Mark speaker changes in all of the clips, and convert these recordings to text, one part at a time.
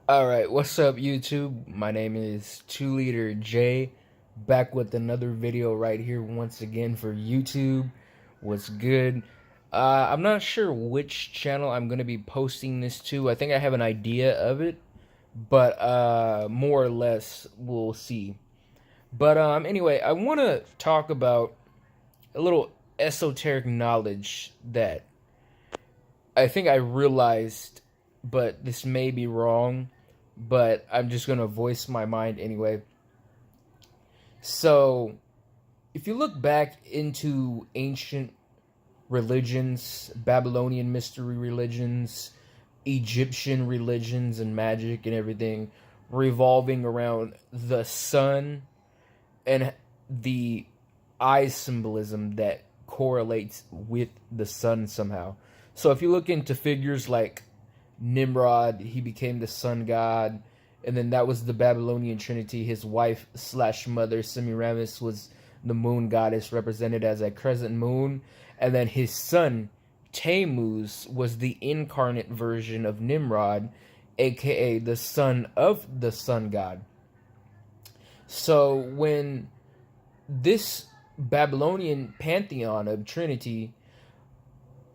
Speaker 1: Alright, what's up YouTube? My name is 2 Liter J, back with another video right here once again for YouTube. What's good? I'm not sure which channel I'm going to be posting this to. I think I have an idea of it, but more or less we'll see. But anyway, I want to talk about a little esoteric knowledge that I think I realized, but this may be wrong, but I'm just going to voice my mind anyway. So, if you look back into ancient religions, Babylonian mystery religions, Egyptian religions and magic and everything revolving around the sun and the eye symbolism that correlates with the sun somehow. So if you look into figures like Nimrod, he became the sun god, and then that was the Babylonian trinity. His wife slash mother Semiramis was the moon goddess, represented as a crescent moon, and then his son Tammuz was the incarnate version of Nimrod, aka the son of the sun god. So when this Babylonian pantheon of Trinity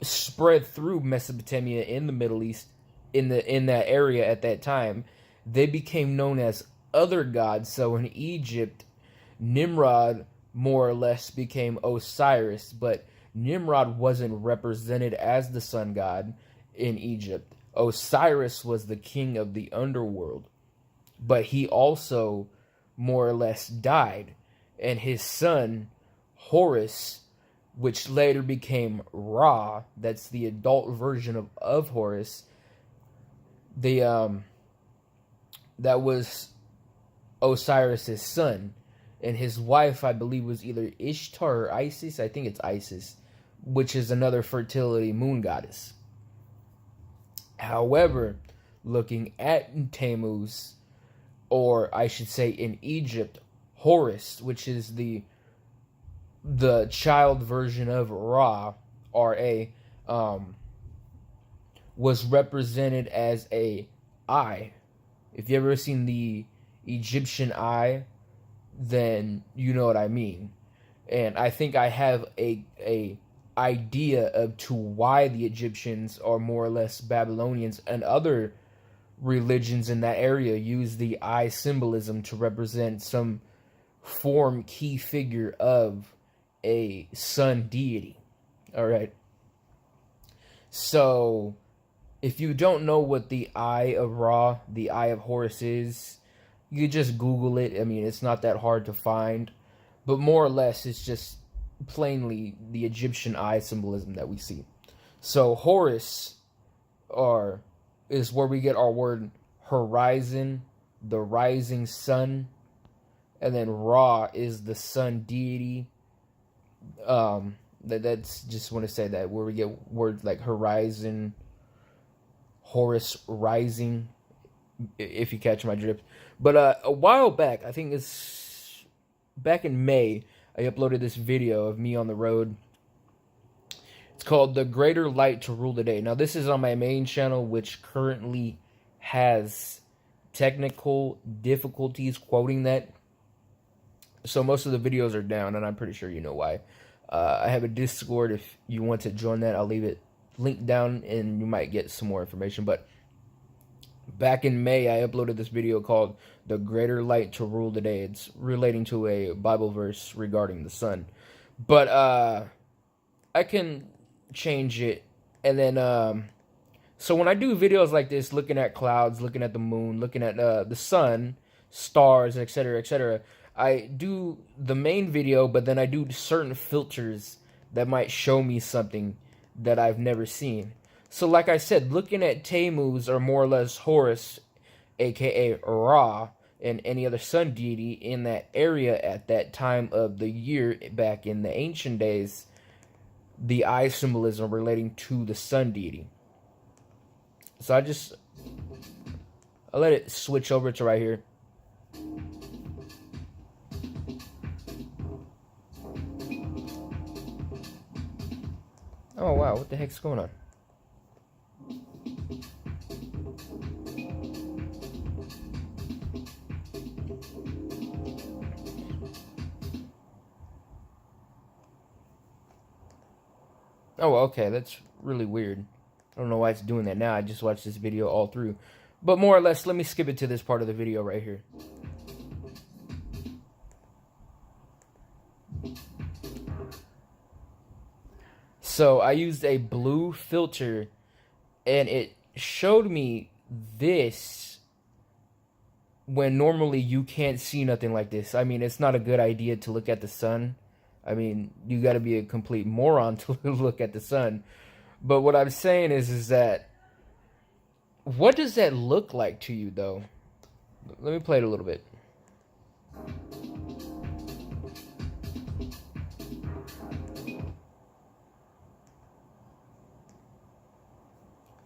Speaker 1: spread through Mesopotamia in the Middle East, in that area at that time, they became known as other gods. So in Egypt, Nimrod more or less became Osiris, but Nimrod wasn't represented as the sun god in Egypt. Osiris was the king of the underworld, but he also more or less died, and his son Horus, which later became Ra, that's the adult version of Horus, that was Osiris's son, and his wife, I believe, was either Ishtar or Isis. I think it's Isis, which is another fertility moon goddess. However, looking at Tammuz, or I should say in Egypt, Horus, which is the child version of Ra, R-A, was represented as a eye. If you ever seen the Egyptian eye, then you know what I mean. And I think I have a idea of to why the Egyptians are more or less Babylonians, and other religions in that area use the eye symbolism to represent some form, key figure of a sun deity. All right. So if you don't know what the eye of Ra, the eye of Horus is, you just Google it. I mean, it's not that hard to find, but more or less it's just plainly the Egyptian eye symbolism that we see. So Horus is where we get our word horizon, the rising sun, and then Ra is the sun deity. That's just want to say that, where we get words like horizon, Horus rising, if you catch my drift. But a while back, I think it's back in May, I uploaded this video of me on the road. It's called The Greater Light to Rule the Day. Now, this is on my main channel, which currently has technical difficulties quoting that. So most of the videos are down, and I'm pretty sure you know why. I have a Discord. If you want to join that, I'll leave it linked down, and you might get some more information. But back in May, I uploaded this video called The Greater Light to Rule the Day. It's relating to a Bible verse regarding the sun. But I can change it. And then, so when I do videos like this, looking at clouds, looking at the moon, looking at the sun, stars, etc., etc., I do the main video, but then I do certain filters that might show me something that I've never seen. So like I said, looking at Tammuz, or more or less Horus, aka Ra, and any other sun deity in that area at that time of the year back in the ancient days, the eye symbolism relating to the sun deity. So I let it switch over to right here. Oh wow, what the heck's going on? Oh, okay, that's really weird. I don't know why it's doing that now. I just watched this video all through. But more or less, let me skip it to this part of the video right here. So I used a blue filter and it showed me this when normally you can't see nothing like this. I mean, it's not a good idea to look at the sun. I mean, you got to be a complete moron to look at the sun. But what I'm saying is that what does that look like to you, though? Let me play it a little bit.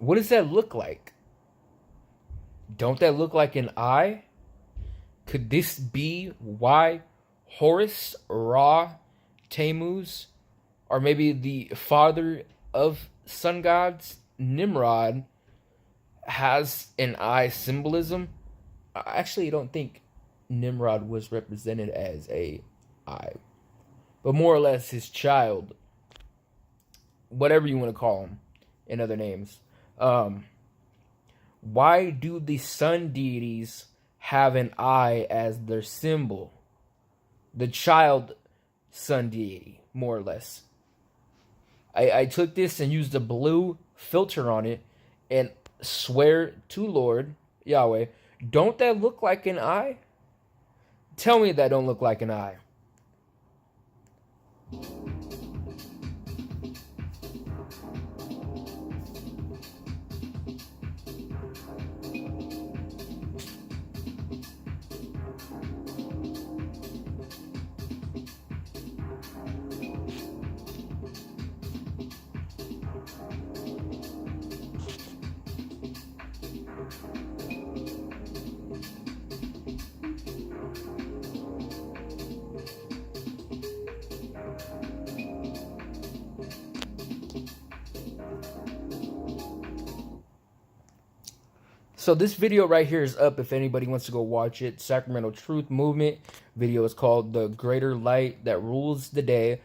Speaker 1: What does that look like? Don't that look like an eye? Could this be why Horus, Ra, Tammuz, or maybe the father of sun gods, Nimrod, has an eye symbolism? I actually don't think Nimrod was represented as a eye, but more or less his child, whatever you want to call him in other names. Why do the sun deities have an eye as their symbol? The child sun deity, more or less. I took this and used a blue filter on it and swear to Lord Yahweh, don't that look like an eye? Tell me that don't look like an eye. So this video right here is up if anybody wants to go watch it. Sacramento Truth Movement video is called The Greater Light That Rules the Day.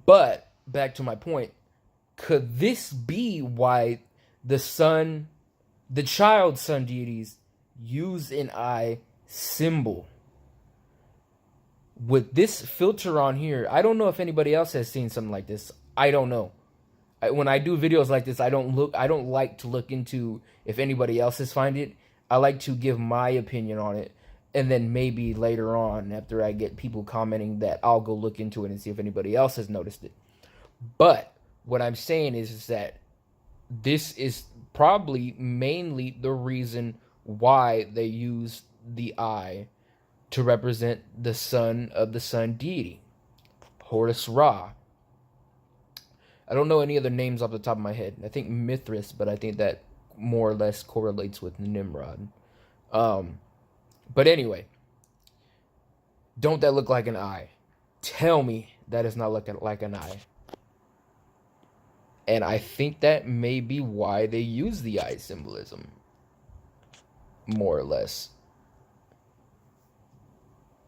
Speaker 1: But back to my point, could this be why the child sun deities use an eye symbol? With this filter on here, I don't know if anybody else has seen something like this. I don't know. When I do videos like this, I don't like to look into if anybody else has find it. I like to give my opinion on it, and then maybe later on, after I get people commenting, that I'll go look into it and see if anybody else has noticed it. But what I'm saying is that this is probably mainly the reason why they use the eye to represent the son of the sun deity, Horus Ra. I don't know any other names off the top of my head. I think Mithras, but I think that more or less correlates with Nimrod. But anyway, don't that look like an eye? Tell me that is not looking like an eye. And I think that may be why they use the eye symbolism, more or less.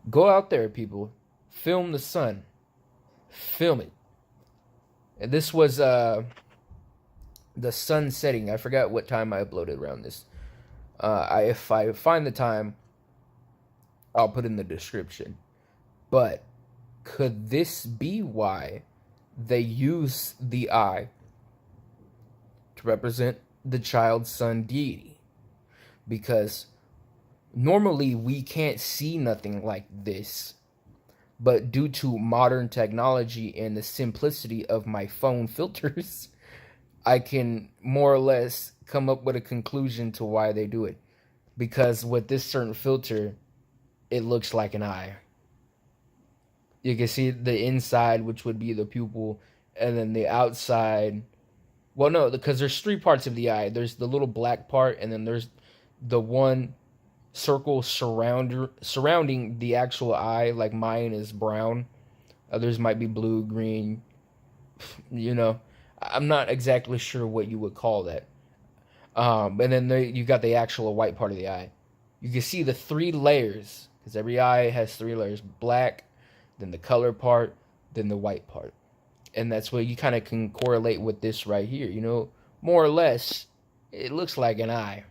Speaker 1: Go out there, people. Film the sun. Film it. And this was the sun setting. I forgot what time I uploaded around this. If I find the time, I'll put in the description. But could this be why they use the eye to represent the child sun deity? Because normally we can't see nothing like this. But due to modern technology and the simplicity of my phone filters, I can more or less come up with a conclusion to why they do it. Because with this certain filter, it looks like an eye. You can see the inside, which would be the pupil, and then the outside. Well, no, because there's three parts of the eye. There's the little black part, and then there's the one circle surrounding the actual eye. Like mine is brown, others might be blue, green, you know. I'm not exactly sure what you would call that. And then you got the actual white part of the eye. You can see the three layers, because every eye has three layers: black, then the color part, then the white part. And that's what you kind of can correlate with this right here. You know, more or less, it looks like an eye.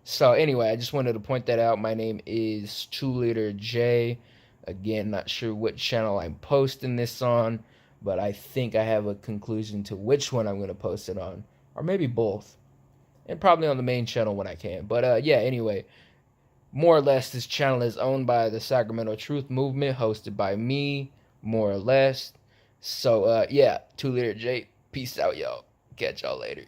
Speaker 1: So anyway, I just wanted to point that out. My name is 2Liter J. Again, not sure what channel I'm posting this on, but I think I have a conclusion to which one I'm going to post it on, or maybe both, and probably on the main channel when I can. But yeah, anyway, more or less, this channel is owned by the Sacramento Truth Movement, hosted by me, more or less. So yeah, 2Liter J. Peace out, y'all. Catch y'all later.